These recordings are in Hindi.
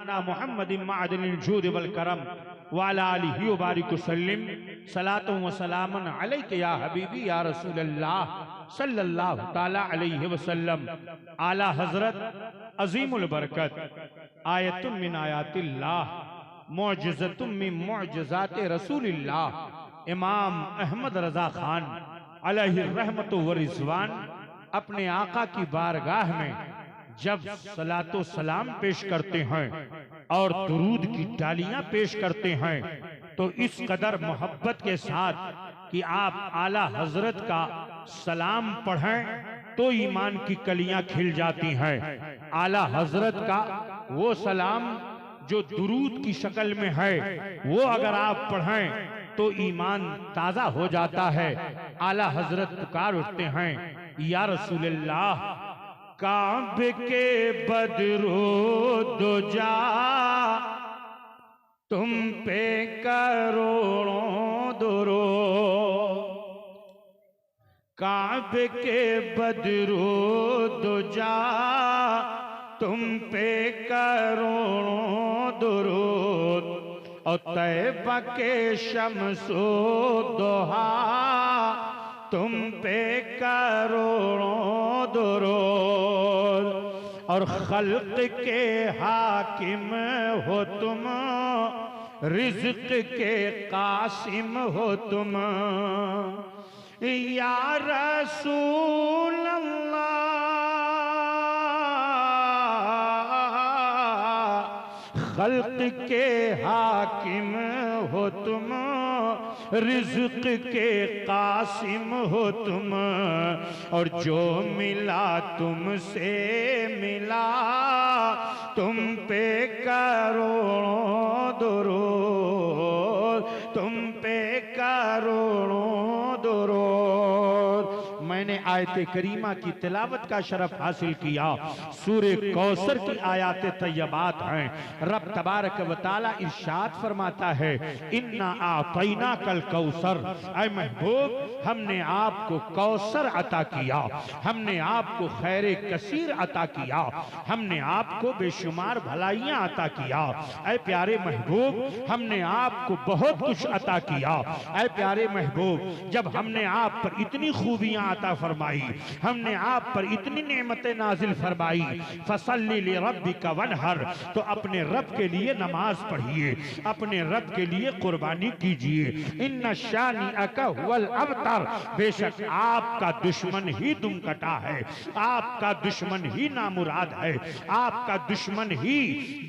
मुहम्मद मादिल जूद वल करम वाला आलिहि व बारिक वसल्लिम सलातो व सलामन अलैका या हबीबी या रसूलल्लाह सल्लल्लाहु ताला अलैहि वसल्लम। आला हजरत अजीमुल बरकत आयतुम मिन आयातिल्लाह मुअज्जज़तुम मिन मुअज्जज़ाति रसूलिल्लाह इमाम अहमद रजा खान अलैहि रहमतु व रिज़वान अपने आका की बारगाह में जब सलातो सलाम पेश करते हैं और दुरूद की डालियां पेश करते हैं तो इस कदर मोहब्बत के साथ कि आप आला हजरत का सलाम पढ़ें तो ईमान की कलियां खिल जाती हैं। आला हजरत का वो सलाम जो दुरूद की शक्ल में है वो अगर आप पढ़ें तो ईमान ताजा हो जाता है। आला हजरत पुकार उठते हैं, या रसूलल्लाह काबे के बदरो दो जा तुम पे करोड़ों दुरो, काबे के बदरो दो जा तुम पे करोड़ों दुरूद और तैबा के शम्सो दोहा तुम पे करोड़ों दुरूद और खल्क के हाकिम हो तुम, रिज़्क के कासिम हो तुम, या रसूल अल्लाह खल्क के हाकिम हो तुम, रिज़्क के कासिम हो तुम और जो मिला तुमसे मिला तुम पे करोड़ों दुरूद, तुम पे करोड़ों दुरूद। मैंने आयत करीमा की तिलावत का शरफ हासिल किया। सूरे कौसर की आयात तैयबात हैं। रब तबारक व तआला इरशाद फरमाता है, इन्ना आतैना कल कौसर, ऐ महबूब हमने आपको कौसर अता किया, हमने आपको खैर कसीर अता किया, हमने आपको बेशुमार भलाइयां अता किया। ऐ प्यारे महबूब हमने आपको बहुत कुछ अता किया। ऐ प्यारे महबूब जब हमने आप पर इतनी खूबियां अता फरमाई, हमने आप पर इतनी नेमतें नाजिल फरमाई, फसल्ली लिरब्बिका वनहर, तो अपने रब के लिए नमाज पढ़िए, अपने रब के लिए कुर्बानी कीजिए। इन्ना शानिअका हुवल अबतर, बेशक आपका दुश्मन ही दुम कटा है, आपका दुश्मन ही नामुराद है, आपका दुश्मन ही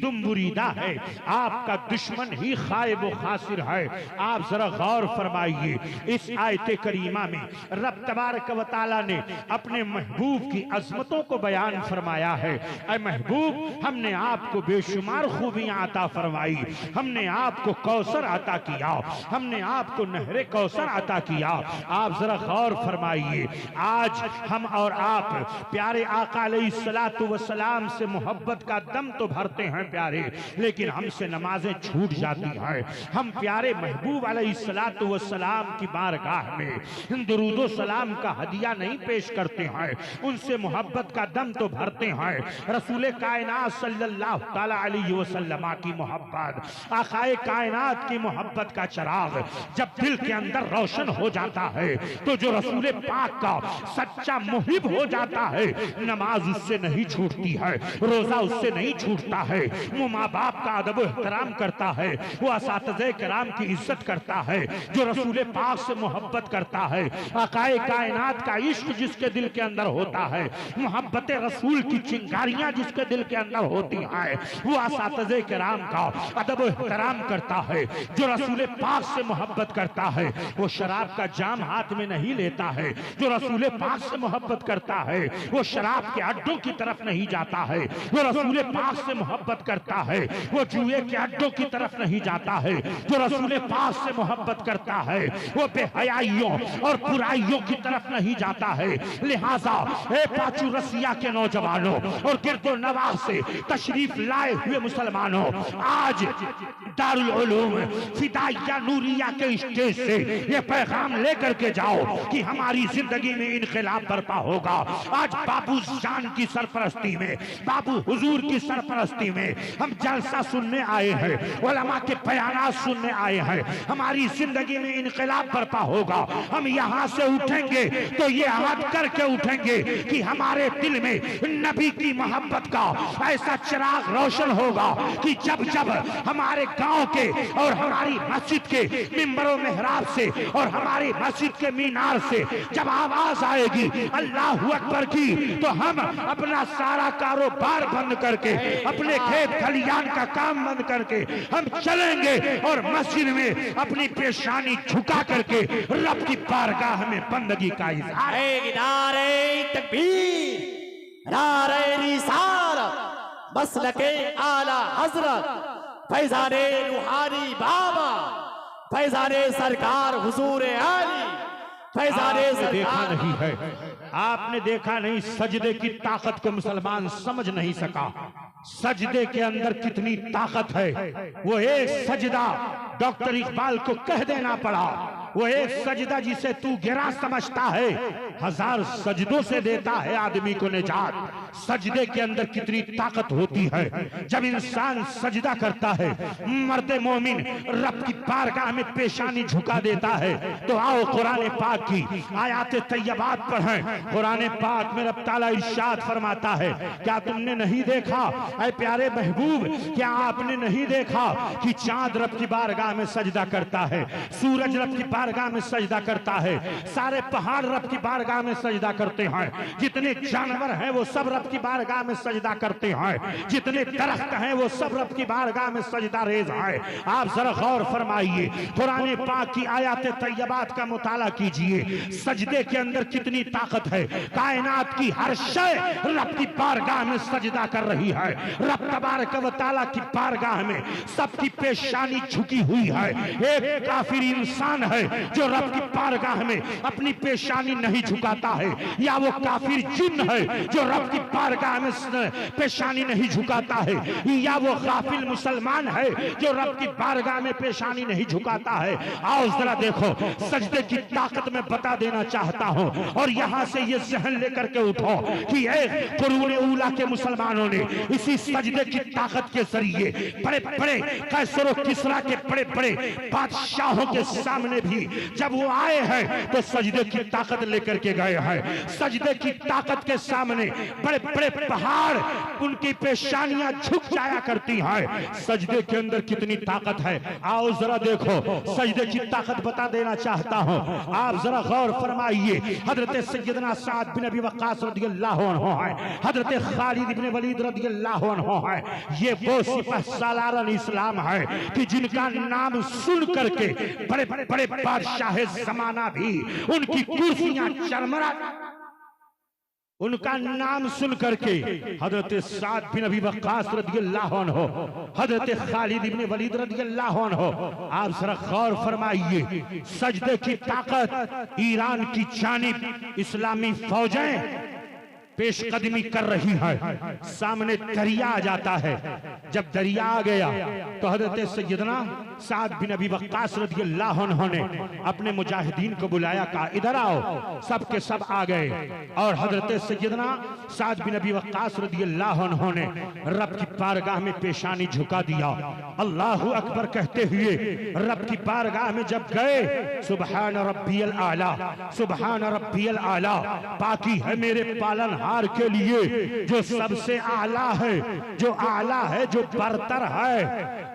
दुम बुरीदा है, आपका दुश्मन ही खाइब व खासिर है। आप जरा गौर फरमाइए, इस आयत करीमा में रब तबारक व तआला ने अपने महबूब की अजमतों को बयान फरमाया है। ऐ महबूब हमने आपको बेशुमार खूबियां अता फरमाई, हमने आपको कौसर अता किया, हमने आपको नहरे कौसर अता किया। आप जरा गौर फरमाइए, आज हम और आप प्यारे आका अलैहिस्सलातु वस्सलाम से मोहब्बत का दम तो भरते हैं प्यारे, लेकिन हमसे नमाजें छूट जाती हैं। हम प्यारे महबूब अलैहिस्सलातु वस्सलाम की बारगाह में दुरूदो सलाम का हदिया नहीं पेश करते हैं, उनसे मोहब्बत का दम तो भरते हैं। रसूल कायनात सल्लल्लाहु ताला अलैहि वसल्लम की मोहब्बत, आकाए कायनात की मोहब्बत का चिराग जब दिल के अंदर रोशन हो जाता है तो जो रसूल पाक का सच्चा मुहिब हो जाता है, नमाज उससे नहीं छूटती है, रोजा उससे नहीं छूटता है, वो माँ बाप का अदब एहतराम करता है, वो असातिज़े किराम की इज्जत करता है। जो रसूल पाक से मोहब्बत करता है, आकाए कायनात का इश्क जिसके दिल के अंदर होता है, मोहब्बत रसूल की चिंगारियां जिसके दिल के अंदर होती हैं, वो असातिज़े किराम का अदब एहतराम करता है। जो रसूल पाक से मोहब्बत करता है वो शराब का जाम हाथ में नहीं लेता है, जो रसूल पाक से मोहब्बत करता है वो शराब के अड्डों की तरफ नहीं जाता है, जो रसूल पाक से मोहब्बत करता है वो जुए के अड्डों की तरफ नहीं जाता है, जो रसूल पाक से मोहब्बत करता है वो बेहयाइयों और बुराइयों की तरफ नहीं जाता है। लिहाजा ए पाचू रसिया के नौजवानों और गिरदो नवाह से तशरीफ लाए हुए मुसलमानों, आज दारुल उलूम फिदाइया नूरिया के स्टेज से ये पैगाम लेकर के जाओ कि हमारी जिंदगी में इनकलाब बर्पा होगा। आज बाबू जान की सरपरस्ती में, बाबू हुजूर की सरपरस्ती में हम जलसा सुनने आए हैं, उलमा के बयानात सुनने आए हैं। हमारी जिंदगी में इनकलाब बर्पा होगा। हम यहाँ से उठेंगे तो ये अहद करके उठेंगे कि हमारे दिल में नबी की मोहब्बत का ऐसा चिराग रोशन होगा कि जब जब हमारे गांव के और हमारी मस्जिद के मिंबरों मेहराब से और हमारी मस्जिद के मीनार से जब आवाज आएगी अल्लाहू अकबर की, तो हम अपना सारा कारोबार बंद करके, अपने खेत खलियान का काम बंद करके हम चलेंगे और मस्जिद में अपनी पेशानी झुका करके रब की बारगाह में बंदगी का इज़हार। नारे तकबीर, नारे रिसालत, मसलके आला हजरत फैजाने रूहानी बाबा, फैजाने सरकार हुजूर आली, फैजाने सरकार। देखा नहीं है, आपने देखा नहीं सजदे की ताकत को मुसलमान समझ नहीं सका। सजदे के अंदर कितनी ताकत है। वो एक सजदा डॉक्टर इकबाल को कह देना पड़ा, वो एक सजदा जिसे तू गिरा समझता है, 1000 सजदों से देता है आदमी को निजात। सजदे के अंदर कितनी ताकत होती है। जब इंसान सजदा करता है, मर्द मोमिन रब की बारगाह में पेशानी झुका देता है। तो आओ कुरान पाक की आयात तैयबात पढ़ें। कुरान पाक में रब ताला इरशाद फरमाता है, क्या तुमने नहीं देखा ऐ प्यारे महबूब, क्या आपने नहीं देखा कि चांद रब की बारगाह में सजदा करता है, सूरज रब की बारगाह में सजदा करता है, सारे पहाड़ रब की बारगाह में सजदा करते हैं, जितने जानवर हैं वो सब रब की बारगाह में सजदा करते हैं, जितने दरख्त हैं वो सब रब की बारगाह में सजदा रेज हैं। आप जरा गौर फरमाइए, कुरान पाक की आयत तैयबात का मुताला कीजिए। सजदे के अंदर कितनी ताकत है। कायनात की हर शय रब की बारगाह में सजदा कर रही है। रब तबारक व तआला की बारगाह में सबकी पेशानी झुकी हुई है। एक काफिर इंसान है जो रब की बारगाह में अपनी पेशानी नहीं झुकाता है, या वो काफिर जिन है जो रब की बारगाह में पेशानी नहीं झुकाता है, या वो गाफिल मुसलमान है जो रब की बारगाह में पेशानी नहीं झुकाता है। आओ जरा देखो, सजदे की ताकत मैं बता देना चाहता हूं, और यहां से ये जहन लेकर के उठो कि एक कुरूने ऊला के मुसलमानों ने इसी सजदे की ताकत के जरिए बड़े बड़े कैसरो किसरा के बड़े बड़े बादशाहों के सामने भी जब वो आए हैं तो सजदे की ताकत लेकर के गए हैं। सजदे की ताकत के सामने बड़े बड़े पहाड़ उनकी पेशानियां झुक जाया करती हैं। सजदे के अंदर कितनी ताकत है, आओ जरा देखो। सजदे की ताकत बता देना चाहता हूं, आप जरा गौर फरमाइए। हजरत सैयदना साद बिन अबी वक्कास रदियल्लाहु अन्हु है, हजरत खालिद इब्न वलीद रदियल्लाहु अन्हु है। ये वो सिपह सालारन इस्लाम है कि जिनका नाम सुन करके बड़े बड़े बादशाह जमाना भी उनकी कुर्सियां चरमरा, उनका नाम सुन करके हजरत साद बिन अबी वक्कास रदियल्लाहु अन्हु, हजरत खालिद इब्न वलीद रदियल्लाहु अन्हु। आप जरा गौर फरमाइए, सजदे की ताकत ईरान की जानिब इस्लामी फौजें पेशकदमी कर रही है। सामने दरिया आ जाता है, जब दरिया आ गया तो हजरत सैयदना साद बिन अबी वक्कास रदियल्लाहु अन्हु ने अपने मुजाहिदीन को बुलाया, कहा इधर आओ। सब के सब आ गए और हजरत सैयदना साद बिन अबी वक्कास रदियल्लाहु अन्हु ने रब की बारगाह में पेशानी झुका दिया। अल्लाहु अकबर कहते हुए रब की बारगाह में जब गए, सुबहान रब्बियल आला, सुबहान रब्बियल आला, पाकी है मेरे पालन हार के लिए जो सबसे आला है, जो आला है, जो बरतर है।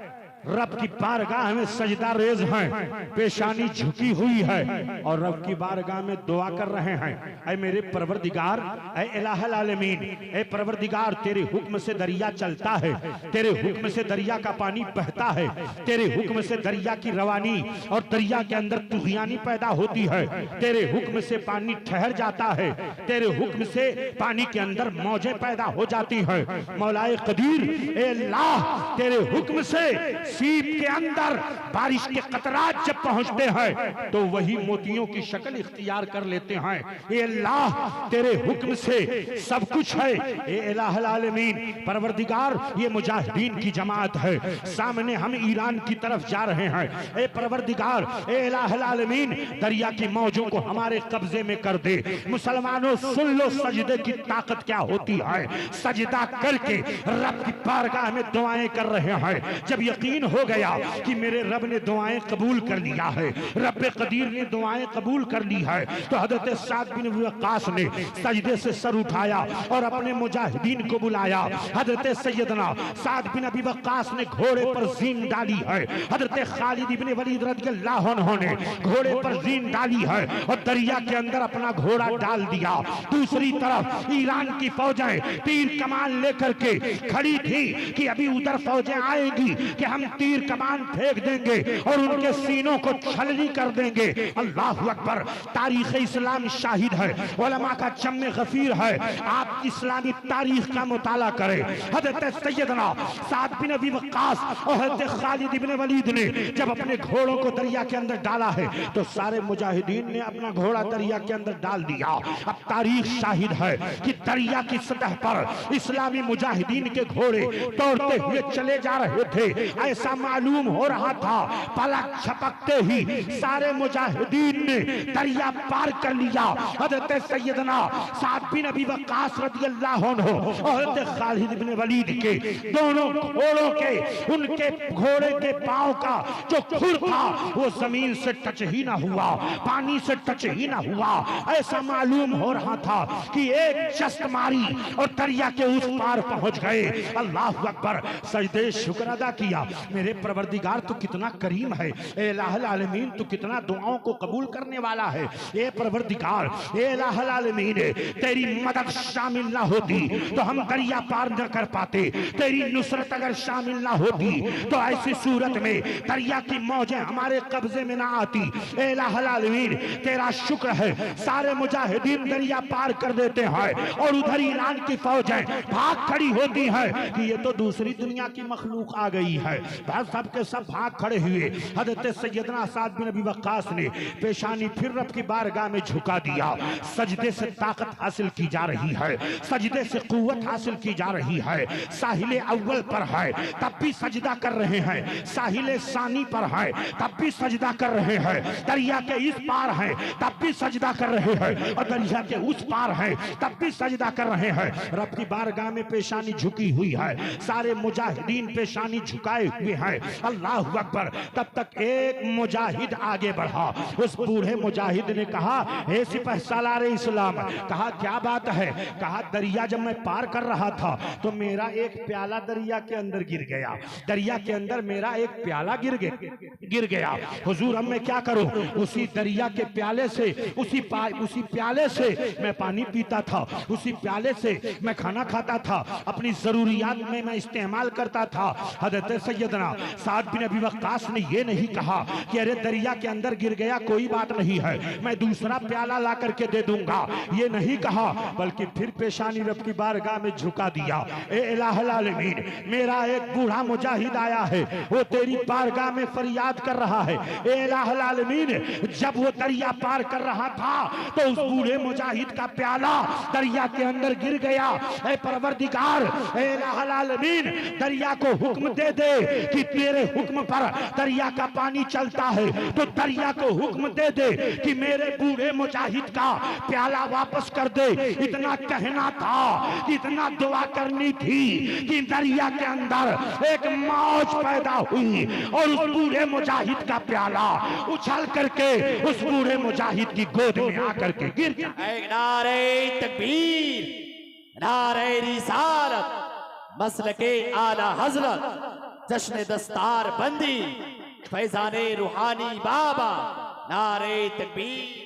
रब की बारगाह में सजदा रेज हैं, पेशानी झुकी हुई है और रब की बारगाह में दुआ कर रहे हैं, ऐ मेरे परवरदिगार, ऐ इलाहुल आलमीन, ऐ परवरदिगार, तेरे हुक्म से दरिया चलता है, तेरे हुक्म से दरिया का पानी बहता है, तेरे हुक्म से दरिया की रवानी और दरिया के अंदर तुगयानी पैदा होती है, तेरे हुक्म से पानी ठहर जाता है, तेरे हुक्म से पानी के अंदर मौजें पैदा हो जाती है। मौलाए कदीर, ए अल्लाह, तेरे हुक्म से सीप के अंदर बारिश के कतरात जब पहुंचते हैं तो वही मोतियों की शक्ल इख्तियार कर लेते हैं। ए अल्लाह तेरे हुक्म से सब कुछ है। ए इलाहुल आलमीन परवरदिगार ये मुजाहिदीन की जमात है, सामने हम ईरान की तरफ जा रहे हैं। ए परवरदिगार ए इलाहुल आलमीन दरिया की मौजों को हमारे कब्जे में कर दे। मुसलमानों सुन लो सजदे की ताकत क्या होती है। सजदा करके रब की बारगाह में दुआएं कर रहे हैं। जब यकीन हो गया कि मेरे रब ने दुआएं कबूल कर लिया है, रब कदीर ने दुआएं कबूल कर ली है, तो हजरत साद बिन वक्कास ने सजदे से सर उठाया और अपने मुजाहिदीन को बुलाया। हजरत सैयदना साद बिन अबी वक्कास ने घोड़े पर जीन डाली है। हजरत खालिद इब्ने वलीद रज़ियल्लाहु अन्हु ने घोड़े पर जीन डाली है और दरिया के अंदर अपना घोड़ा डाल दिया। दूसरी तरफ ईरान की फौजें तीर कमान लेकर के खड़ी थी कि अभी उधर फौजें आएंगी कि हम तीर कमान फेंक देंगे और उनके सीनों को छलनी कर देंगे। अल्लाह अकबर। तारीख इस्लाम शाहिद है, उलमा का जम्मे गफीर है। आप इस्लामी तारीख का मुताला करें। हजरत सैयदना साद बिन अबी वक्कास और हजरत खालिद इब्ने वलीद ने जब अपने घोड़ों को दरिया के अंदर डाला है तो सारे मुजाहिदीन ने अपना घोड़ा दरिया के अंदर डाल दिया। अब तारीख शाहिद है कि दरिया की सतह पर इस्लामी मुजाहिदीन के घोड़े दौड़ते हुए चले जा रहे थे। ऐसा मालूम हो रहा था पलक झपकते ही सारे मुजाहिदीन ने दरिया पार कर लिया। हजरत सैयदना साद बिन अबी वक्कास रज़ियल्लाहु अन्हु और हजरत खालिद इब्ने वलीद के दोनों घोड़ों के उनके घोड़े के पांव का जो खुर था वो जमीन से टच ही ना हुआ, पानी से टच ही ना हुआ। ऐसा मालूम हो रहा था कि एक जस्त मारी और दरिया के उस पार पहुंच गए। अल्लाह अकबर। सजदे शुक्र अदा किया। मेरे परवरदिगार तू कितना करीम है, ए इलाहुल आलमीन तू कितना दुआओं को कबूल करने वाला है। ए परवरदिगार ए इलाहुल आलमीन तेरी मदद शामिल ना होती तो हम दरिया पार न कर पाते। तेरी नुसरत अगर शामिल ना होती तो ऐसी सूरत में दरिया की मौजें हमारे कब्जे में ना आती। ए इलाहुल आलमीन तेरा शुक्र है सारे मुजाहिदीन दरिया पार कर देते हैं और उधर ईरान की फौजें भाग खड़ी होती है कि ये तो दूसरी दुनिया की मखलूक आ गई है। बस सबके सब भाग खड़े हुए। हजरत सैयदना साद बिन अबी वक्कास ने पेशानी फिर रब की बारगाह में झुका दिया। सजदे से ताकत हासिल की जा रही है, सजदे से कुव्वत हासिल की जा रही है। साहिल अव्वल पर है तब भी सजदा कर रहे हैं, साहिल सानी पर है तब भी सजदा कर रहे हैं। दरिया के इस पार है तब भी सजदा कर रहे हैं और दरिया के उस पार है तब भी सजदा कर रहे हैं। रब की बारगाह में पेशानी झुकी हुई है, सारे मुजाहिदीन पेशानी झुकाए हुए हैं। अल्लाह अकबर। तब तक एक मुजाहिद आगे बढ़ा। उस बूढ़े मुजाहिद ने कहा, हे सिपह सालार इस्लाम, कहा क्या बात है? कहा दरिया जब मैं पार कर रहा था तो मेरा एक प्याला दरिया के अंदर गिर गया। दरिया के अंदर मेरा एक प्याला गिर गया। हुजूर अब मैं क्या करूं? उसी दरिया के प्याले से उसी प्याले से मैं पानी पीता था, उसी प्याले से मैं खाना खाता था, अपनी जरूरियात में मैं इस्तेमाल करता था। हजरत सैयदना साद बिन अबी वक्कास ने यह नहीं कहा कि अरे दरिया के अंदर गिर गया कोई बात नहीं है, मैं दूसरा प्याला ला करके दे दूंगा, ये नहीं कहा, बल्कि फिर पेशानी रब की बारगाह में झुका दिया। ए इलाहुल आलमीन मेरा एक बूढ़ा मुजाहिद आया है, वो तेरी बारगाह में फरियाद कर रहा है। ए इलाहुल आलमीन जब वो दरिया पार कर रहा था तो उस बूढ़े मुजाहिद का प्याला दरिया के अंदर गिर गया। ऐ परवरदिगार ऐ इलाहुल आलमीन दरिया को हुक्म दे दे कि तेरे हुक्म पर दरिया का पानी चलता है, तो दरिया को हुक्म दे दे कि मेरे बूढ़े मुजाहिद का प्याला वापस कर दे। इतना कहना था, इतना दुआ करनी थी कि दरिया के अंदर एक मौज पैदा हुई और उस बूढ़े मुजाहिद का प्याला उछल करके उस बूढ़े मुजाहिद की गोद में आकर के गिर गया। नारे तकबीर, नारे रिसालत, मसलके आला हजरत, जश्न दस्तार बंदी, फैजाने रूहानी बाबा, नारे तकबीर।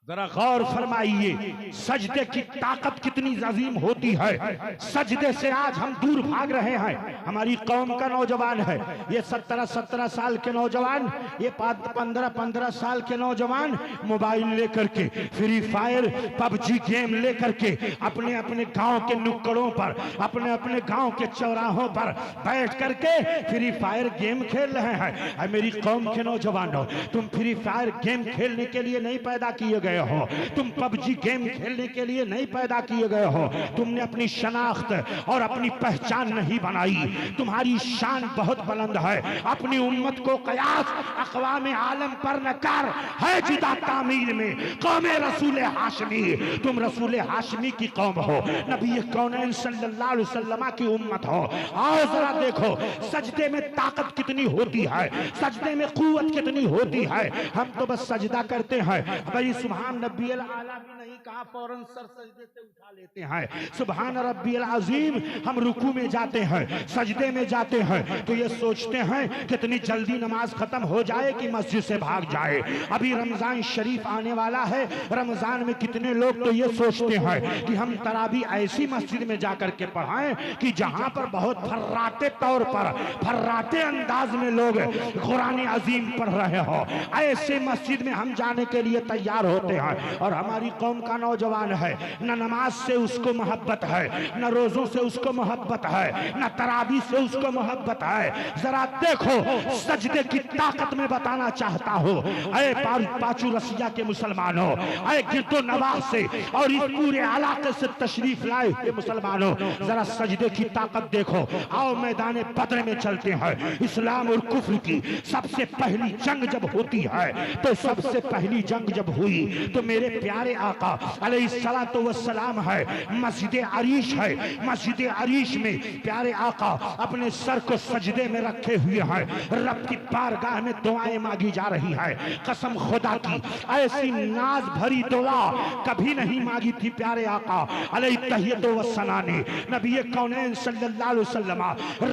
जरा गौर फरमाइए सजदे की ताकत कितनी अजीम होती है। सजदे से आज हम दूर भाग रहे हैं। हमारी कौम का नौजवान है, ये 17-17 साल के नौजवान, ये 15-15 साल के नौजवान मोबाइल लेकर के फ्री फायर पबजी गेम लेकर के अपने अपने गांव के नुक्कड़ों पर, अपने अपने गांव के चौराहों पर बैठ करके फ्री फायर गेम खेल रहे हैं। मेरी कौम के नौजवानों, तुम फ्री फायर गेम खेलने के लिए नहीं पैदा किए गए हो, तुम पबजी गेम खेलने के लिए नहीं पैदा किए गए हो। तुमने अपनी शनाख्त और अपनी पहचान नहीं बनाई। तुम्हारी शान बहुत बुलंद है। अपनी उम्मत को कयास अक़वाम आलम पर न कर, है जुदा तामीर में कौम रसूल हाशमी। तुम रसूल हाशमी की कौम हो, नबी कौनैन सल्लल्लाहु अलैहि वसल्लम की उम्मत हो। आओ जरा देखो सजदे में ताकत कितनी होती है, सजदे में कुव्वत कितनी होती है। हम तो बस सजदा करते हैं, भाई सुभान रब्बियल आला भी नहीं कहा, फौरन सर सजदे से उठा लेते हैं। सुभान रब्बियल अजीम हम रुकू में जाते हैं, सजदे में जाते हैं तो ये सोचते हैं कितनी जल्दी नमाज खत्म हो जाए कि मस्जिद से भाग जाए। अभी रमजान शरीफ आने वाला है, रमजान में कितने लोग तो ये सोचते हैं कि हम तरावी ऐसी मस्जिद में जाकर के पढ़ाएं कि जहां पर बहुत फर्राटे तौर पर, फर्राटे अंदाज में लोग कुरान अजीम पढ़ रहे हो, ऐसे मस्जिद में हम जाने के लिए तैयार होते हैं। और हमारी कौम का नौजवान है, न नमाज से उसको मोहब्बत है, न रोजों से उसको मोहब्बत है, न तरावी से उसको मोहब्बत है। जरा देखो सजदे की ताकत में बताना चाहता हूँ, ऐ पाचू रसिया के मुसलमानों, ऐ गिरदो नवाह से और इस पूरे इलाके से तशरीफ लाए हुए मुसलमानों, जरा सजदे की ताकत देखो। आओ मैदान बद्र में चलते हैं। इस्लाम और कुफ्र की सबसे पहली जंग जब होती है, तो सबसे पहली जंग जब हुई तो मेरे प्यारे आका अलैहिस्सलातु वस्सलाम है, मस्जिद अरीश है, मस्जिद अरीश में प्यारे आका अपने सर को सजदे में रखे हुए हैं। रब की बारगाह में दुआएं मांगी जा रही है। कसम खुदा की ऐसी नाज भरी दुआ कभी नहीं मांगी थी प्यारे आका अलैहिस्सलातु वस्सलाम ने। नबी कौनैन सल्लल्लाहु अलैहि वसल्लम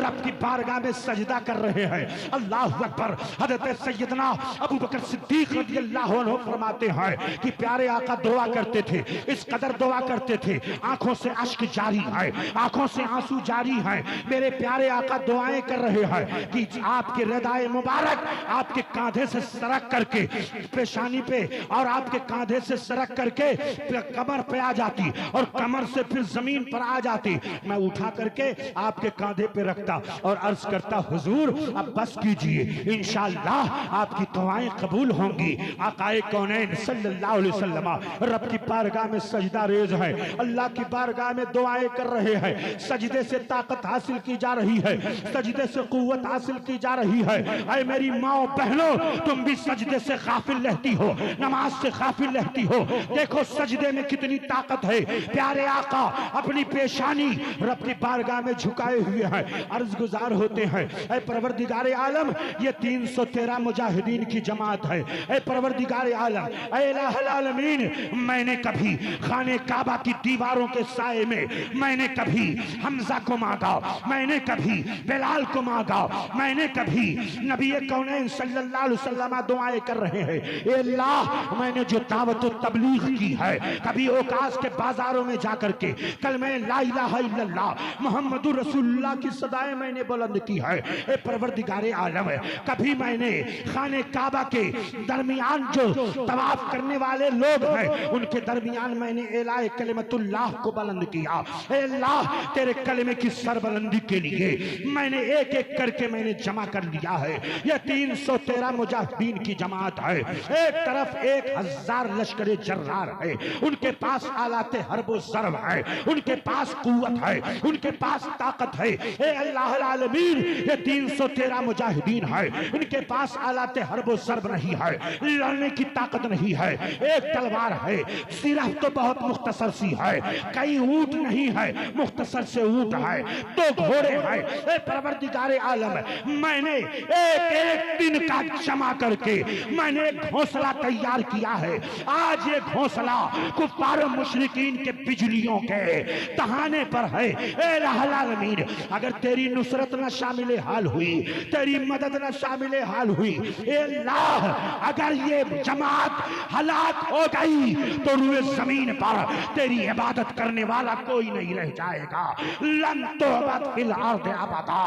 रब की बारगाह में सजदा कर रहे हैं। अल्लाहु अकबर। हज़रत सैयदना अबू बकर सिद्दीक रज़ियल्लाहु अन्हु फरमाते हैं कि प्यारे आका दुआ करते थे, इस कदर दुआ करते थे, आंखों से अश्क जारी है, आंखों से आंसू जारी है। मेरे प्यारे आका दुआएं कर रहे हैं कि आपके रदाए मुबारक आपके कांधे से सरक करके पेशानी पे और आपके कांधे से सरक करके कमर पे आ जाती और कमर से फिर जमीन पर आ जाती। मैं उठा करके आपके कांधे पे रखता और अर्ज करता, हुजूर अब बस कीजिए, इंशाअल्लाह आपकी दुआएं कबूल होंगी। आकाए कौनैन सल्लल्लाहु अलैहि वसल्लम रब की बारगाह में सजदा रेज है, अल्लाह की बारगाह में दुआएं कर रहे हैं। सजदे से ताकत हासिल की जा रही है, सजदे से कुव्वत हासिल की जा रही है। ऐ मेरी माओ बहनों, तुम भी सजदे से गाफिल रहती हो, नमाज से गाफिल रहती हो। देखो सजदे में कितनी ताकत है। प्यारे आका अपनी पेशानी रब की बारगाह में झुकाए हुए हैं, अर्ज गुजार होते हैं, ऐ परवरदिगार आलम ये 313 मुजाहिदीन की जमात है। ऐ परवरदिगार आलम, ऐ इलाहुल आलमीन, मैंने कभी खाने काबा की दीवारों के साए में मैंने कभी हमजा को मांगा, मैंने कभी बिलाल को मांगा, मैंने कभी नबी कौनैन सल्लल्लाहु अलैहि वसल्लम दुआएं कर रहे हैं। ए अल्लाह, मैंने जो दावत तबलीग की है, कभी ओकास के बाजारों में जाकर के कलमे ला इलाहा इल्लल्लाह मुहम्मदुर रसूलुल्लाह की सदाएं मैंने बुलंद की है। ए परवरदिगारे आलम, कभी मैंने खाने काबा के दरमियान जो तवाफ करने वाले लोग हैं उनके दरमियान मैंने एलाए कलिमतुल्लाह को बुलंद किया। ए अल्लाह, तेरे कलमे की सरबुलंदी के लिए मैंने एक एक करके मैंने जमा कर लिया है। यह 313 मुजाहिदीन की जमात है। एक तरफ 1000 लश्करे जर्रार है, उनके पास आलाते हरबो ज़रब है, उनके पास कुव्वत है, उनके पास ताकत है। ए अल्लाह आलमीन, ये 313 मुजाहिदीन है, इनके पास आलाते हरबो ज़रब नहीं है, लड़ने की ताकत नहीं है। एक तलवार है, सिर्फ तो बहुत मुख्तसर सी है, कई ऊंट नहीं है, मुख्तसर से ऊंट है, 2 घोड़े हैं। ए परवरदिगारे आलम, मैंने एक एक दिन का जमा करके मैंने एक घोंसला तैयार किया है। आज ये घोंसला कुफ्फार मुशरिकीन के बिजलियों के तहाने पर है। ए इलाहुल आलमीन, अगर तेरी नुसरत न शामिल हाल हुई, तेरी मदद न शामिल हाल हुई, ए अल्लाह, अगर ये जमात हला राख हो गई तो रुए जमीन पर तेरी इबादत करने वाला कोई नहीं रह जाएगा। लन तोबत फिल अर्द अबदा,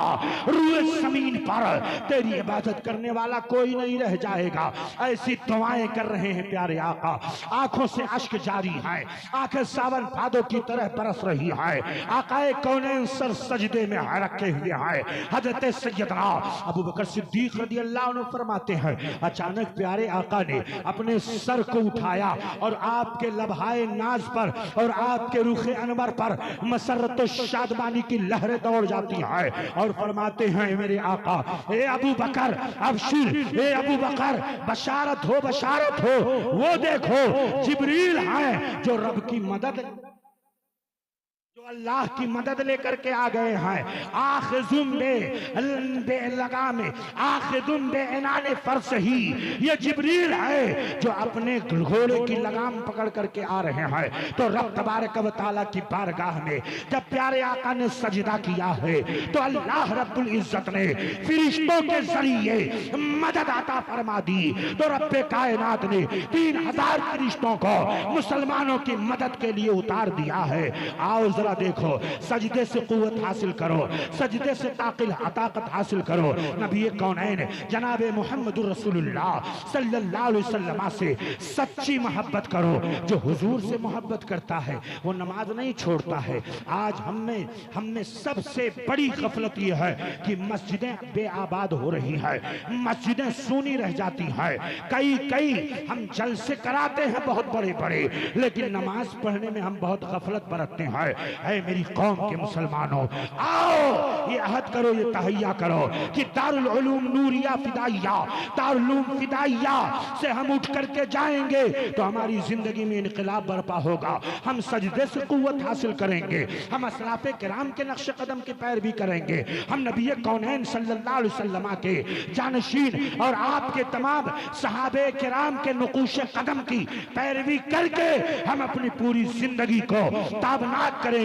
रुए जमीन पर तेरी इबादत करने वाला कोई नहीं रह जाएगा। ऐसी दुआएं कर रहे हैं प्यारे आका, आंखों से अश्क जारी है, आंखें सावन भादों की तरह बरस रही है। आकाए कौनैन सर सजदे में रखे हुए हैं। हजरत सैयदना अबू बकर सिद्दीक रज़ी अल्लाह अन्हु फरमाते हैं, अचानक प्यारे आका ने अपने सर को उठाया और आपके लबहाए नाज पर और आपके रुखे अनवर पर मसरत शादमानी की लहरें दौड़ जाती हैं और फरमाते हैं, मेरे आका ए अबू बकर अबशिर, ए अबू बकर बशारत हो, वो देखो जिब्रील हैं जो रब की मदद, जो अल्लाह की मदद लेकर के आ गए हैं। आखिजुम बे लगामे आखिजुम बे इनाने फर्श ही, ये जिब्रील है जो अपने घोड़े की लगाम पकड़ करके आ रहे हैं। तो रब तबारक व तआला की बारगाह में जब प्यारे आका ने सजदा किया है तो अल्लाह रब्बुल इज्जत ने फरिश्तों के जरिए मदद अता फरमा दी। तो रब्बे कायनात ने 3000 फरिश्तों को मुसलमानों की मदद के लिए उतार दिया है। आओ जरा देखो, सजदे से कुव्वत हासिल करो, सजदे से ताकत हासिल करो। नबी कौनैन जनाबे मुहम्मदुर रसूलुल्लाह सल्लल्लाहु अलैहि वसल्लम से सच्ची मोहब्बत करो। जो हुजूर से मोहब्बत करता है वो नमाज नहीं छोड़ता है। आज हम में सबसे बड़ी गफलत यह है कि मस्जिदें बेआबाद हो रही है, मस्जिदें सूनी रह जाती है। कई हम जलसे कराते हैं बहुत बड़े बड़े, लेकिन नमाज पढ़ने में हम बहुत गफलत बरतते हैं। है मेरी कौम के मुसलमानों, आओ ये अहद करो, ये तहैया करो कि दारुल उलूम नूरिया फिदाइया, दारुल उलूम फिदाइया से हम उठ करके जाएंगे तो हमारी जिंदगी में इनकलाब बर्पा होगा। हम सजदे से कुव्वत हासिल करेंगे, हम असलाफे किराम के नक्श कदम की पैरवी करेंगे, हम नबी कौनैन सल्लल्लाहु अलैहि वसल्लम के जानशीन और आपके तमाम सहाबे किराम के नुकूश कदम की पैरवी करके हम अपनी पूरी जिंदगी को ताबनाक करेंगे।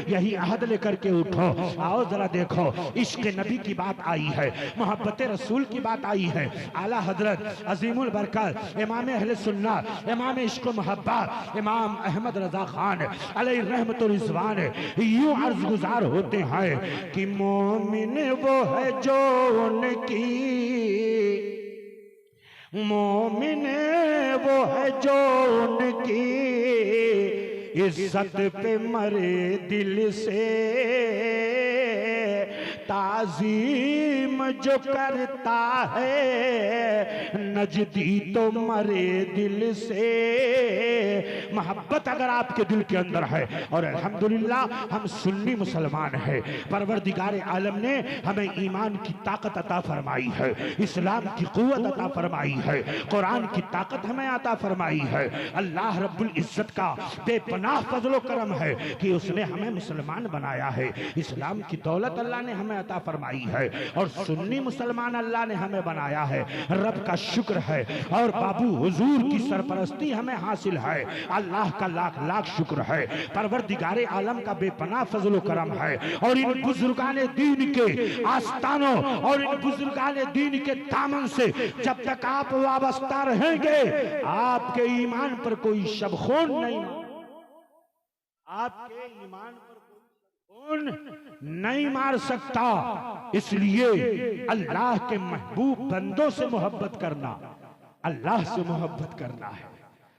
यही अहद लेकर के उठो। आओ जरा देखो, इश्क नबी की बात आई है, मोहब्बत रसूल की बात आई है। आला हजरत अजीमुल बरकत इमाम अहले सुन्नत, इमाम इश्क मोहब्बत इमाम अहमद रजा खान अलैहि रहमतुर रिजवान यूं अर्ज गुजार होते हैं कि मोमिन वो है जो उनकी, मोमिन वो है जो उनकी इज्जत पे मरे दिल से, ताजीम जो करता है नजदी तो मरे दिल से। मोहब्बत अगर आपके दिल के अंदर है, और अल्हम्दुलिल्लाह हम सुन्नी मुसलमान हैं, परवरदिगार आलम ने हमें ईमान की ताकत अता फरमाई है, इस्लाम की कुव्वत अता फरमाई है, कुरान की ताकत हमें अता फरमाई है। अल्लाह रब्बुल इज्जत का बेपनाह फजलो करम है कि उसने हमें मुसलमान बनाया है। इस्लाम की दौलत अल्लाह ने हमें अता फरमाई है और सुन्नी मुसलमान अल्लाह ने हमें बनाया है। रब का शुक्र है और बाबू हुजूर की सरपरस्ती हमें हासिल है। अल्लाह का लाख लाख शुक्र है, परवरदिगारे आलम का बेपनाह फजलो करम है। और इन बुजुर्गाने दीन के आस्थानों और इन बुजुर्गाने दीन के दामन से जब तक आप वाबस्ता रहेंगे आपके ईमान पर कोई शबखून नहीं, आपके ईमान पर नहीं मार सकता। इसलिए अल्लाह के महबूब बंदों से मोहब्बत करना, अल्लाह से मोहब्बत करना है।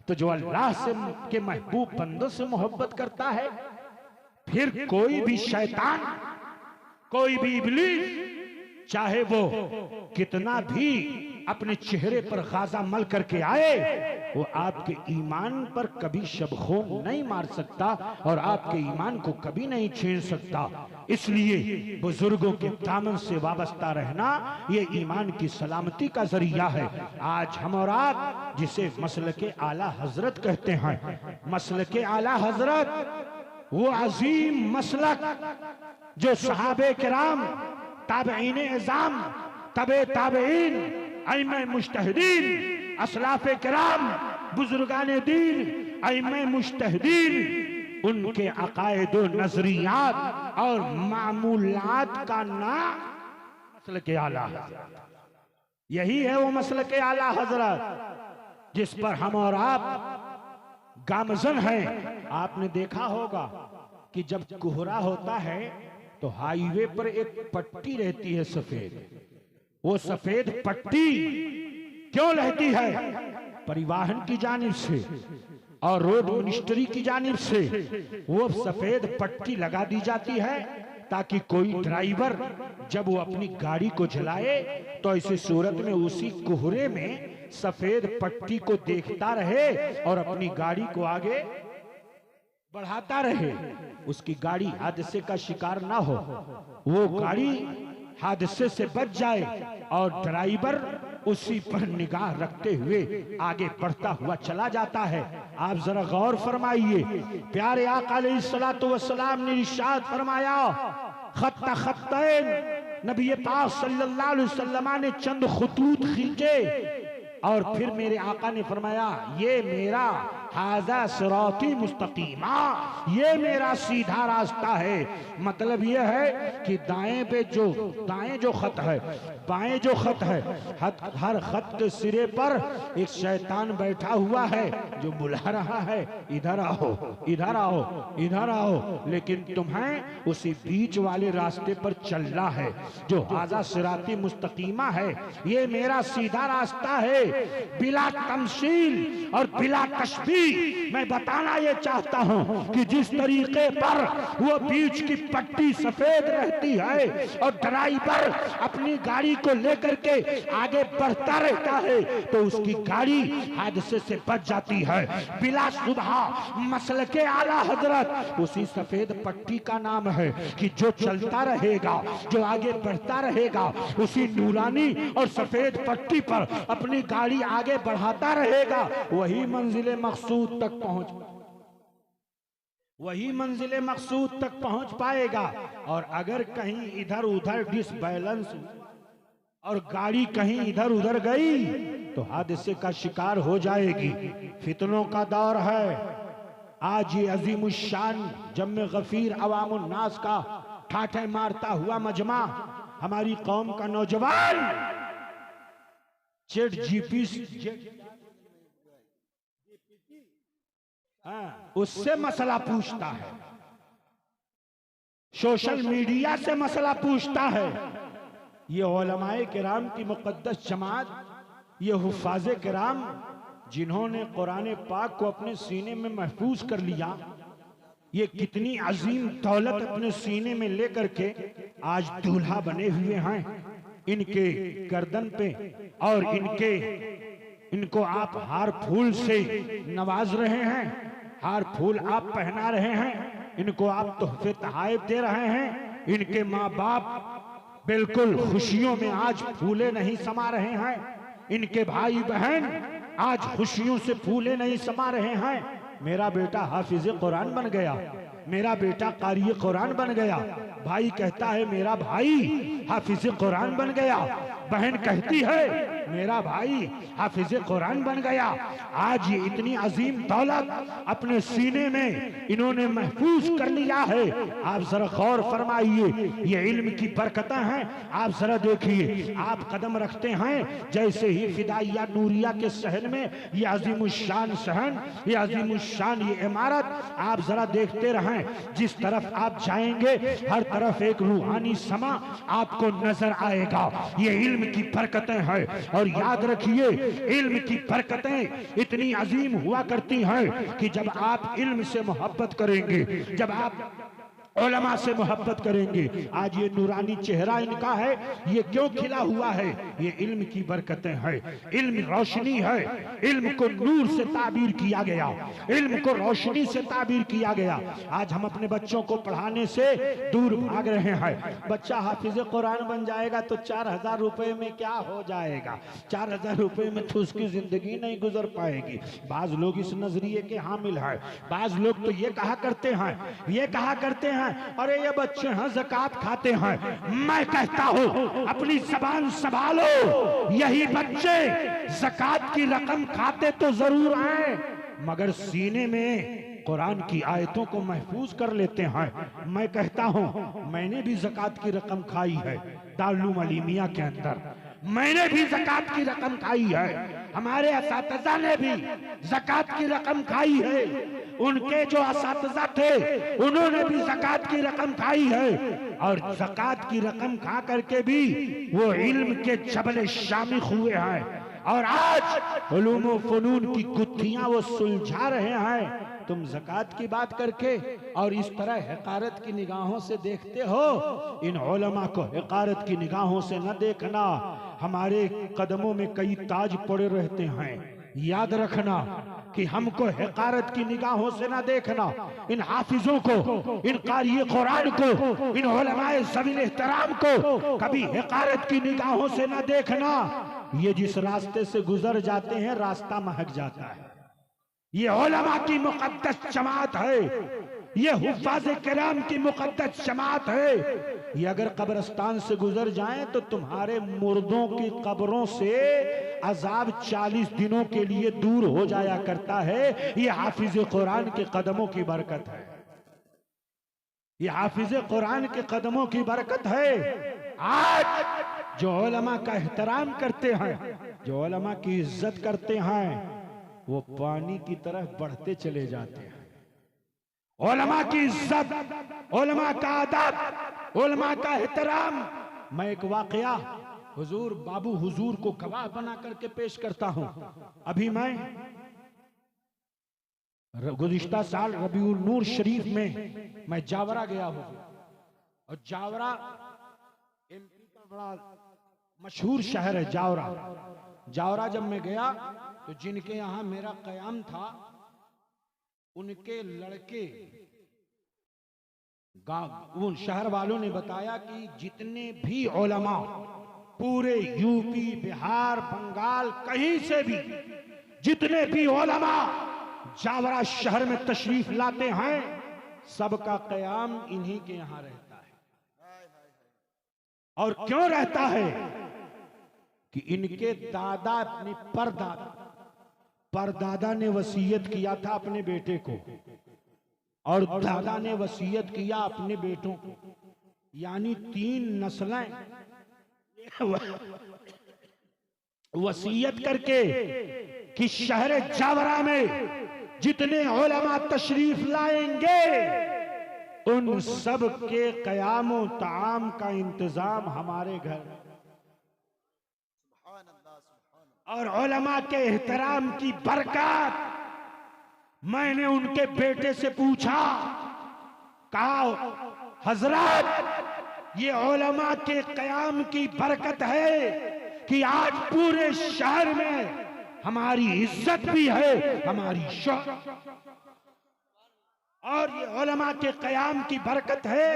तो जो अल्लाह से के महबूब बंदों से मोहब्बत करता है, फिर कोई भी शैतान, कोई भी इब्लीस, चाहे वो कितना भी अपने चेहरे पर गाजा मल करके आए, वो आपके ईमान पर कभी शबखून नहीं मार सकता और आपके ईमान को कभी नहीं छीन सकता। इसलिए बुजुर्गों के दामन से वाबस्ता रहना ये ईमान की सलामती का जरिया है। आज हम और आप जिसे मसलके आला हजरत कहते हैं, मसलके आला हजरत वो अजीम मसलक जो सहाबे किराम, ताबईन इज़ाम, तबे ताबईन, अइम्मे मुज्तहिदीन, असलाफे किराम, बुजुर्गाने दीन, अइम्मे मुज्तहिदीन, उनके अकायद व नजरियात और मामूलात का नाम मसलके आला हजरत। यही है वो मसलके आला हजरत। जिस पर हम और आप गामजन हैं। आपने देखा होगा कि जब कोहरा होता है तो हाईवे पर एक पट्टी रहती है सफेद। वो सफेद पट्टी क्यों रहती है? परिवहन की जानिब से और रोड मिनिस्ट्री की जानिब से वो सफेद पट्टी लगा दी जाती है ताकि कोई ड्राइवर जब वो अपनी गाड़ी को चलाए तो ऐसी सूरत में उसी कोहरे में सफेद पट्टी को देखता रहे और अपनी गाड़ी को आगे बढ़ाता रहे, उसकी गाड़ी हादसे का शिकार ना हो, वो गाड़ी हादसे से बच जाए और ड्राइवर उसी पर निगाह रखते हुए आगे बढ़ता हुआ चला जाता है। आप जरा गौर फरमाइए, प्यारे आका अलैहिस्सलातु वस्सलाम ने इरशाद फरमाया, खत्ता खत्तैन, नबी पाक सल्लल्लाहु अलैहि वसल्लम ने चंद खुतूत खींचे और फिर मेरे आका ने फरमाया, ये मेरा हाजा सिराती मुस्तकीमा, ये मेरा सीधा रास्ता है। मतलब ये है कि दाएं जो खत है, बाएं जो खत है, हर खत के सिरे पर एक शैतान बैठा हुआ है जो बुला रहा है, इधर आओ, इधर आओ, इधर आओ, लेकिन तुम्हें उसी बीच वाले रास्ते पर चलना है जो हाजा सिराती मुस्तकीमा है। ये मेरा सीधा रास्ता है, बिला तमसील और बिला तशबीह। मैं बताना ये चाहता हूं कि जिस तरीके पर वो बीच की पट्टी सफेद रहती है और ड्राइवर अपनी गाड़ी को लेकर के आगे बढ़ता रहता है तो उसकी गाड़ी हादसे से बच जाती है। बिला सुबह मसलके आला हजरत उसी सफेद पट्टी का नाम है कि जो चलता रहेगा, जो आगे बढ़ता रहेगा, उसी नूरानी और सफेद पट्टी पर अपनी गाड़ी आगे बढ़ाता रहेगा, वही मंजिले मकसूद तक पहुंच पाएगा। और अगर कहीं इधर उधर डिसबैलेंस और गाड़ी कहीं इधर उधर गई तो हादसे का शिकार हो जाएगी। फितनों का दौर है। आज ये अजीमुशान जम्मे गफीर अवामुन नास का ठाठे मारता हुआ मजमा हमारी कौम का नौजवान उससे मसला पूछता है, सोशल मीडिया से मसला पूछता है। ये उलमाए किराम की मुकद्दस जमात, ये हुफ़ाज़े किराम जिन्होंने कुरान पाक को अपने सीने में महफूज कर लिया, ये कितनी अजीम दौलत अपने सीने में लेकर के आज दूल्हा बने हुए हैं। इनके गर्दन पे और इनको आप हार फूल से नवाज रहे हैं, हार फूल आप पहना रहे हैं, इनको आप तोहफे तहाइफ दे रहे हैं। इनके माँ बाप बिल्कुल खुशियों में आज फूले नहीं समा रहे हैं, इनके भाई बहन आज खुशियों से फूले नहीं समा रहे हैं। मेरा बेटा हाफिज कुरान बन गया, मेरा बेटा कारी कुरान बन गया। भाई कहता है मेरा भाई हाफिज कुरान बन गया, बहन कहती है मेरा भाई हाफिज कुरान बन गया। आज ये इतनी अजीम दौलत अपने सीने में इन्होंने महफूज कर लिया है। आप जरा गौर फरमाइए, ये इल्म की बरकतें हैं। आप जरा देखिए, आप कदम रखते हैं जैसे ही फिदाइया नूरिया के शहर में ये अजीमुशान शहर, ये अजीमुशान ये इमारत, आप जरा देखते रहें, जिस तरफ आप जाएंगे हर तरफ एक रूहानी समा आपको नजर आएगा। ये इल्म की बरकतें हैं। और याद रखिए, इल्म की बरकतें इतनी अजीम हुआ करती हैं कि जब आप इल्म से मोहब्बत करेंगे, जब आप उलमा से मोहब्बत करेंगे। आज ये नूरानी चेहरा इनका है, ये क्यों खिला हुआ है? ये इल्म की बरकतें हैं। इल्म रोशनी है, इल्म को नूर से ताबीर किया गया, इल्म को रोशनी से ताबीर किया गया। आज हम अपने बच्चों को पढ़ाने से दूर भाग रहे हैं। बच्चा हाफिज कुरान बन जाएगा तो 4000 रुपए में क्या हो जाएगा? 4000 रुपए में तो उसकी जिंदगी नहीं गुजर पाएगी। बाज लोग इस नजरिए के हामिल हैं। बाज लोग तो ये कहा करते हैं अरे ये बच्चे हैं ज़कात खाते हैं। मैं कहता हूं अपनी ज़बान संभालो, यही बच्चे ज़कात की रकम खाते तो जरूर हैं मगर सीने में कुरान की आयतों को महफूज कर लेते हैं। मैं कहता हूं मैंने भी ज़कात की रकम खाई है दारुल उलूम अलीमिया के अंदर। मैंने भी ज़कात की रकम खाई है, हमारे असातिज़ा ने भी ज़कात की रकम खाई है, उनके जो असातिज़ा थे उन्होंने भी ज़कात की रकम खाई है, और ज़कात की रकम खा करके भी वो इल्म के जबल शामिख हुए हैं, और आज उलूम व फ़नून की गुत्थियां वो सुलझा रहे हैं। तुम ज़कात की बात करके और इस तरह हक़ारत की निगाहों से देखते हो। इन उलमा को हक़ारत की निगाहों से न देखना। हमारे कदमों में कई ताज पड़े रहते हैं, याद रखना कि हमको हक़ारत की निगाहों से न देखना। इन हाफिजों को, इन क़ारिए कुरान को, इन उलमाए ज़वील एहतराम को कभी हक़ारत की निगाहों से न देखना। ये जिस रास्ते से गुजर जाते हैं रास्ता महक जाता है। ये उलमा की मुक़द्दस जमात है, ये हुफ़ाज़ किराम की मुक़द्दस जमात है। ये अगर कब्रिस्तान से गुजर जाएं तो तुम्हारे मुर्दों की कब्रों से अजाब 40 दिनों के लिए दूर हो जाया करता है। ये हाफिज़ कुरान के कदमों की बरकत है, ये हाफिज़ कुरान के कदमों की बरकत है। आज जो उलमा का एहतराम करते हैं, जो उलमा की इज्जत करते हैं, वो पानी की तरह बढ़ते चले जाते हैं। उलमा की इज्जत, उलमा का अदब, उलमा का एहतराम। मैं एक वाकया हुजूर बाबू हुजूर को गवाह बना करके पेश करता हूं। अभी मैं गुज़िश्ता साल रबीउल नूर शरीफ में मैं जावरा गया हूं, और जावरा एमपी का बड़ा मशहूर शहर है जावरा। जावरा जब मैं गया तो जिनके यहाँ मेरा क़याम था उनके लड़के उन शहर वालों ने बताया कि जितने भी उलमा पूरे यूपी, बिहार, बंगाल, कहीं से भी जितने भी उलमा जावरा शहर में तशरीफ लाते हैं, सबका क़याम इन्हीं के यहाँ रहता है। और क्यों रहता है कि इनके दादा, अपने परदादा ने वसीयत किया था अपने बेटे को, और दादा ने वसीयत किया अपने बेटों को, यानी 3 नस्लें वसीयत करके कि शहर जावरा में जितने उलमा तशरीफ लाएंगे उन सब के क़याम व ताम का इंतजाम हमारे घर। और उलमा के एहतराम की बरकत, मैंने उनके बेटे से पूछा, कहा हजरत ये उलमा के क़याम की बरकत है कि आज पूरे शहर में हमारी इज्जत भी है, हमारी शौहरत, और ये उलमा के क़याम की बरकत है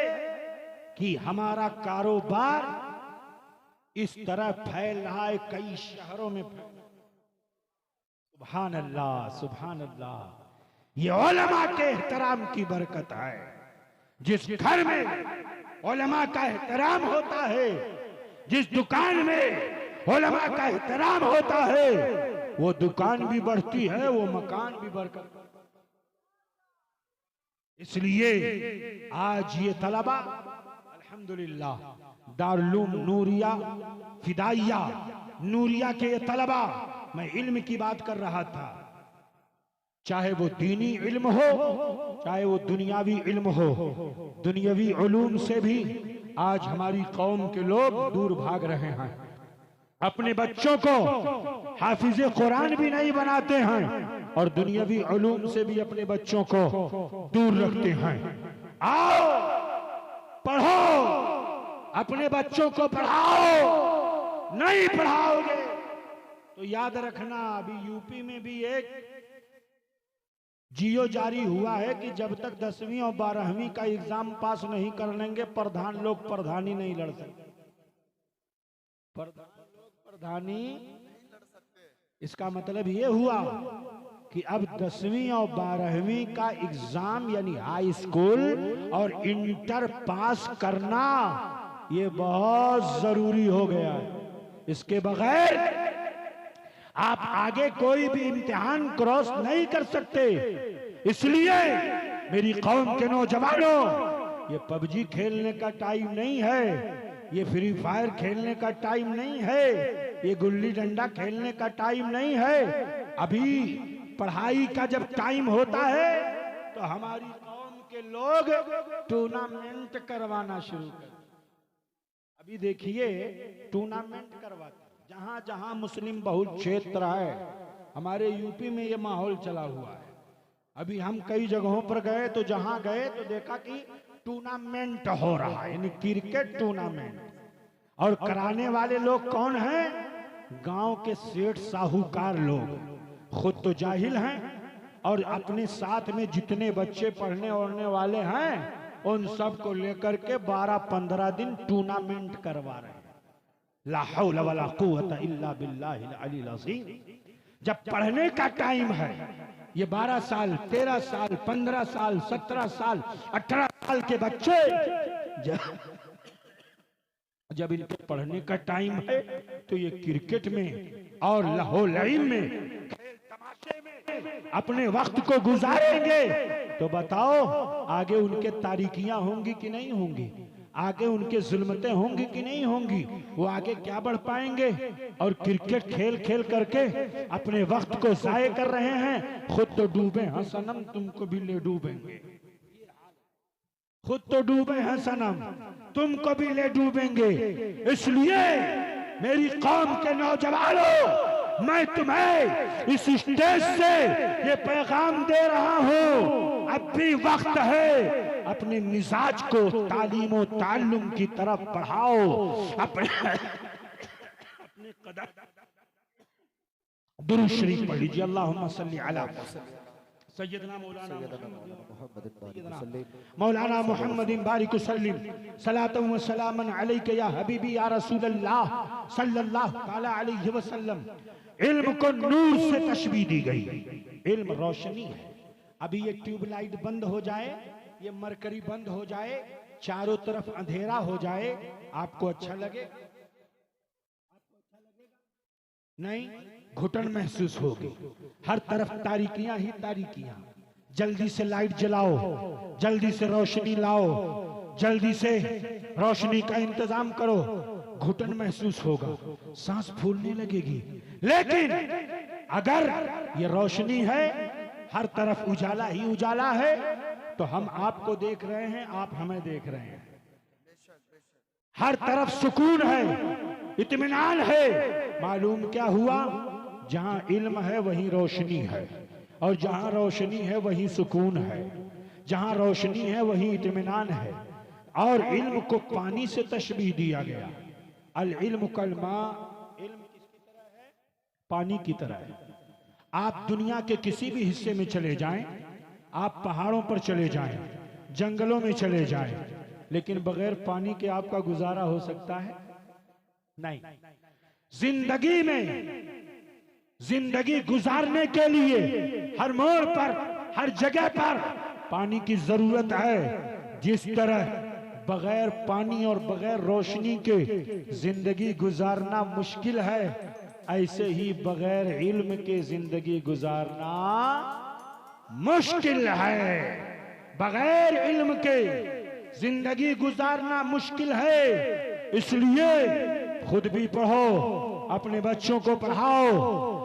कि हमारा कारोबार इस तरह फैल रहा है, कई शहरों में। सुभान अल्लाह, सुभान अल्लाह। ये उलमा के एहतराम की बरकत है। जिस घर में उलमा का एहतराम होता है, जिस दुकान में उलमा का एहतराम होता है, वो दुकान भी बढ़ती है, वो मकान भी बरकत। इसलिए आज ये तलबा अल्हम्दुलिल्लाह दारुल नूरिया फिदाइया नूरिया के ये तलबा, मैं इल्म की बात कर रहा था, चाहे वो दीनी इल्म हो, चाहे वो दुनियावी इल्म हो। दुनियावी उलूम से भी आज हमारी कौम के लोग दूर भाग रहे हैं। अपने बच्चों को हाफिज़े कुरान भी नहीं बनाते हैं, और दुनियावी उलूम से भी अपने बच्चों को दूर रखते हैं। आओ पढ़ो, अपने बच्चों को पढ़ाओ। नहीं पढ़ाओगे तो याद रखना, अभी यूपी में भी एक जियो जारी हुआ है कि जब तक 10वीं और 12वीं का एग्जाम पास नहीं कर लेंगे, प्रधान लोग प्रधानी नहीं लड़ सकते। प्रधानी, इसका मतलब ये हुआ कि अब 10वीं और 12वीं का एग्जाम यानी हाई स्कूल और इंटर पास करना ये बहुत जरूरी हो गया है। इसके बगैर आप आगे कोई भी इम्तिहान क्रॉस नहीं कर सकते। इसलिए मेरी कौम के नौजवानों, ये पबजी खेलने का टाइम नहीं है, ये फ्री फायर खेलने का टाइम नहीं है, ये गुल्ली डंडा खेलने का टाइम नहीं है। अभी पढ़ाई का जब टाइम होता है तो हमारी कौम के लोग टूर्नामेंट करवाना शुरू कर। अभी देखिए टूर्नामेंट करवाते जहां जहां मुस्लिम बहुल क्षेत्र है, हमारे यूपी में ये माहौल चला हुआ है। अभी हम कई जगहों पर गए तो जहां गए तो देखा कि टूर्नामेंट हो रहा है, यानी क्रिकेट टूर्नामेंट। और कराने वाले लोग कौन हैं? गांव के सेठ साहूकार लोग, खुद तो जाहिल हैं और अपने साथ में जितने बच्चे पढ़ने ओढ़ने वाले हैं उन सब को लेकर के 12-15 दिन टूर्नामेंट करवा रहे हैं। ला हौल वला कुव्वता इल्ला बिल्लाहिल अलील अज़ीम। जब पढ़ने का टाइम है, ये 12 साल, 13 साल, 15 साल, 17 साल, 18 साल के बच्चे जब इनके पढ़ने का टाइम है तो ये क्रिकेट में और लहो लईम में, खेल तमाशे में अपने वक्त को गुजारेंगे। तो बताओ आगे उनके तारीकियां होंगी कि नहीं होंगी? आगे उनके जुल्मतें होंगी कि नहीं होंगी? वो आगे क्या बढ़ पाएंगे? और क्रिकेट खेल खेल करके अपने वक्त को जाये कर रहे हैं। खुद तो डूबे हैं सनम, तुमको भी ले डूबेंगे। खुद तो डूबे हैं सनम, तुमको भी ले डूबेंगे। इसलिए मेरी कौम के नौजवानों, मैं तुम्हें इस स्टेज से ये पैगाम दे रहा हूं, अब भी वक्त है, अपने मिजाज को तालीम और ताल्लुम की तरफ बढ़ाओ। अपने कदम दुरूद शरीफ पढ़ लीजिए। अल्लाहुम्मा सल्ली अला सैयदना मौलाना मुहम्मदिन बारिक वसल्लिम सलातन व सलामन अलैका या हबीबी या रसूलल्लाह सल्लल्लाहु तआला अलैहि वसल्लम। इल्म को नूर से तशबीह दी गई। इल्म रोशनी है। अभी ये ट्यूबलाइट बंद हो जाए, ये मरकरी बंद हो जाए, चारों तरफ अंधेरा हो जाए, आपको अच्छा लगे? नहीं, घुटन महसूस होगी। हर तरफ तारीकियां ही तारीकियां। जल्दी से लाइट जलाओ, जल्दी से रोशनी लाओ, जल्दी से रोशनी का इंतजाम करो। घुटन महसूस होगा, सांस फूलने लगेगी। लेकिन अगर ये रोशनी है, हर तरफ उजाला ही उजाला है, तो हम आपको देख रहे हैं, आप हमें देख रहे हैं। हर तरफ सुकून है, इत्मीनान है। मालूम क्या हुआ? जहां इल्म है वहीं रोशनी है, और जहां रोशनी है वहीं सुकून है, जहां रोशनी है वहीं इत्मीनान है। और इल्म को पानी से तशबीह दिया गया। अल इल्म कल मा, इल्म किसकी तरह है? पानी की तरह है। आप दुनिया के किसी भी हिस्से में चले जाएं, आप पहाड़ों पर चले जाएं, जंगलों में चले जाएं, लेकिन बगैर पानी के आपका गुजारा हो सकता है? नहीं। जिंदगी में जिंदगी गुजारने के लिए हर मोड़ पर, हर जगह पर पानी की जरूरत है। जिस तरह बगैर पानी और बगैर रोशनी के जिंदगी गुजारना मुश्किल है, ऐसे ही बगैर इल्म के जिंदगी गुजारना मुश्किल है। बगैर इल्म के जिंदगी गुजारना मुश्किल है। इसलिए खुद भी पढ़ो, अपने बच्चों को पढ़ाओ,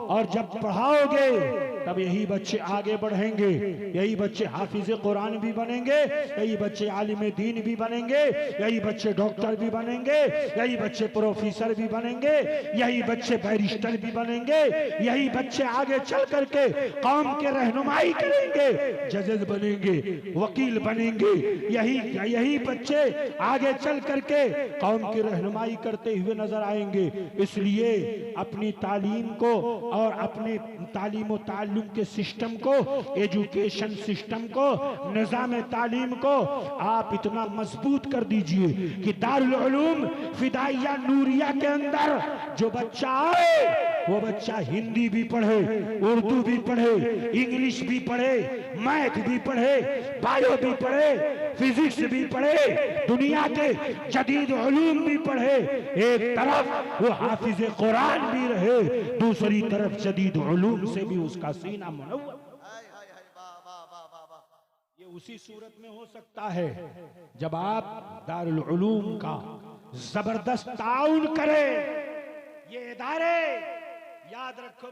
और जब पढ़ाओगे तब यही बच्चे आगे बढ़ेंगे। यही बच्चे हाफिज कुरान भी बनेंगे, यही बच्चे आलिम दीन भी बनेंगे, यही बच्चे डॉक्टर भी बनेंगे, यही बच्चे प्रोफेसर भी बनेंगे, यही बच्चे बैरिस्टर भी बनेंगे, यही बच्चे आगे चल करके कौम के रहनुमाई करेंगे, जजेस बनेंगे, वकील बनेंगे। यही बच्चे आगे चल करके कौम की रहनुमाई करते हुए नजर आएंगे। इसलिए अपनी तालीम को और अपने तालीम और ताल्लुम के सिस्टम को, एजुकेशन सिस्टम को, निजाम तालीम को आप इतना मजबूत कर दीजिए कि दारुल उलूम फिदाइया नूरिया के अंदर जो बच्चा आए वो बच्चा हिंदी भी पढ़े, उर्दू भी पढ़े, इंग्लिश भी पढ़े, मैथ भी पढ़े, बायो भी पढ़े, फिजिक्स भी पढ़े, दुनिया के जदीद उलूम भी पढ़े। एक तरफ वो हाफिज कुरान भी रहे, दूसरी तरफ जदीद उलूम से भी उसका सीना मुनव्वर। ये उसी सूरत में हो सकता है जब आप दारुल उलूम का जबरदस्त ताउन करें। ये इदारे याद रखो।